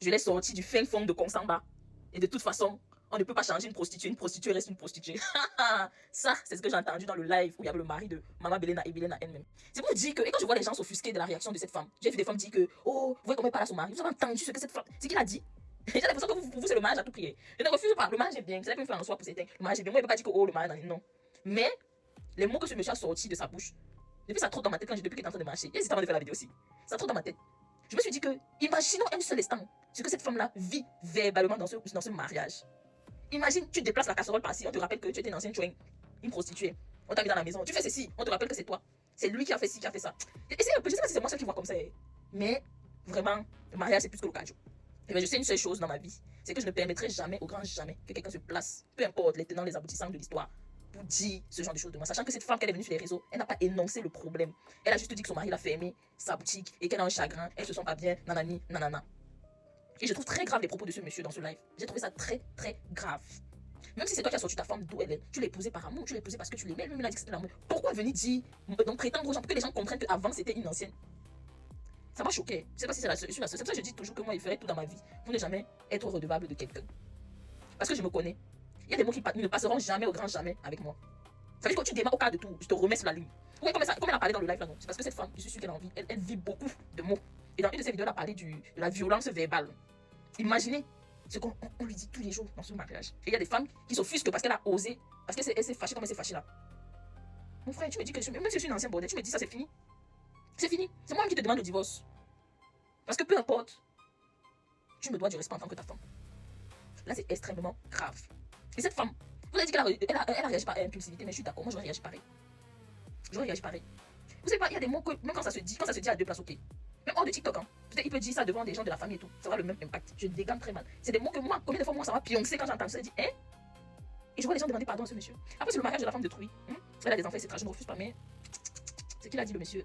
Je l'ai sorti du fin fond de Consamba. Et de toute façon, on ne peut pas changer une prostituée reste une prostituée. Ça, c'est ce que j'ai entendu dans le live où il y avait le mari de Maman Belena et Belena elle-même. C'est pour dire que, et quand je vois les gens s'offusquer de la réaction de cette femme, j'ai vu des femmes dire que, oh, vous voyez comment elle parle à son mari, vous avez entendu ce que cette femme, c'est qu'il a dit. J'ai l'impression que pour vous, c'est le mariage à tout prix. Je ne refuse pas, le mariage est bien, c'est une fin en soi pour certains. Le mariage est bien, moi, je ne peux pas dire que, oh, le mariage, non. Mais, les mots que ce monsieur a sortis de sa bouche, depuis ça trotte dans ma tête depuis qu'il est en train de marcher. Il hésite avant de faire la vidéo aussi. Ça trotte dans ma tête. Je me suis dit que, imaginons un seul instant ce que cette femme-là vit verbalement dans ce mariage. Imagine, tu déplaces la casserole par-ci, on te rappelle que tu étais une ancienne chouin, une prostituée. On t'a mis dans la maison, tu fais ceci, on te rappelle que c'est toi. C'est lui qui a fait ci, qui a fait ça. Et c'est un peu, je sais pas si c'est moi seul qui vois comme ça. Mais, vraiment, le mariage c'est plus que l'occasion. Et bien, je sais une seule chose dans ma vie, c'est que je ne permettrai jamais, au grand jamais, que quelqu'un se place, peu importe les tenants, les aboutissants de l'histoire, pour dire ce genre de choses de moi. Sachant que cette femme, qu'elle est venue sur les réseaux, elle n'a pas énoncé le problème. Elle a juste dit que son mari l'a fermé sa boutique et qu'elle a un chagrin, elles se sont pas bien, nanani, nanana. Et je trouve très grave les propos de ce monsieur dans ce live. J'ai trouvé ça très, très grave. Même si c'est toi qui as sorti ta femme d'où elle est, tu l'as épousée par amour, tu l'as épousée parce que tu l'aimais, lui il a dit que c'était l'amour. Pourquoi venir dire, donc prétendre aux gens, pour que les gens comprennent qu'avant c'était une ancienne? Ça m'a choqué. Je sais pas si c'est la seule. C'est pour ça que je dis toujours que moi, il ferait tout dans ma vie pour ne jamais être redevable de quelqu'un. Parce que je me connais. Il y a des mots qui ne passeront jamais au grand jamais avec moi. Ça veut dire que quand tu démarres au cas de tout, je te remets sur la ligne. Vous voyez comme elle a parlé dans le live là, non? C'est parce que cette femme, je suis sûre qu'elle a envie. Elle vit beaucoup de mots. Et dans une de ses vidéos, elle a parlé de la violence verbale. Imaginez ce qu'on lui dit tous les jours dans ce mariage. Et il y a des femmes qui s'offusquent parce qu'elle a osé, parce qu'elle s'est fâchée comme elle s'est fâchée là. Mon frère, tu me dis que même si je suis une ancienne bordel, tu me dis ça, c'est fini. C'est fini. C'est moi qui te demande le divorce. Parce que peu importe, tu me dois du respect en tant que ta femme. Là, c'est extrêmement grave. Et cette femme, vous avez dit qu'elle a réagi par impulsivité, mais je suis d'accord, moi j'aurais réagi pareil. J'aurais réagi pareil. Vous savez pas, il y a des mots que, même quand ça se dit à deux places, ok. Même hors de TikTok, hein. Peut-être il peut dire ça devant des gens de la famille et tout. Ça aura le même impact. Je dégaine très mal. C'est des mots que moi, combien de fois moi ça m'a pioncer quand j'entends ça, je dis, hein? Et je vois les gens demander pardon à ce monsieur. Après, c'est le mariage de la femme de Trouy. Elle a des enfants, etc. Je ne refuse pas, mais c'est qu'il a dit le monsieur.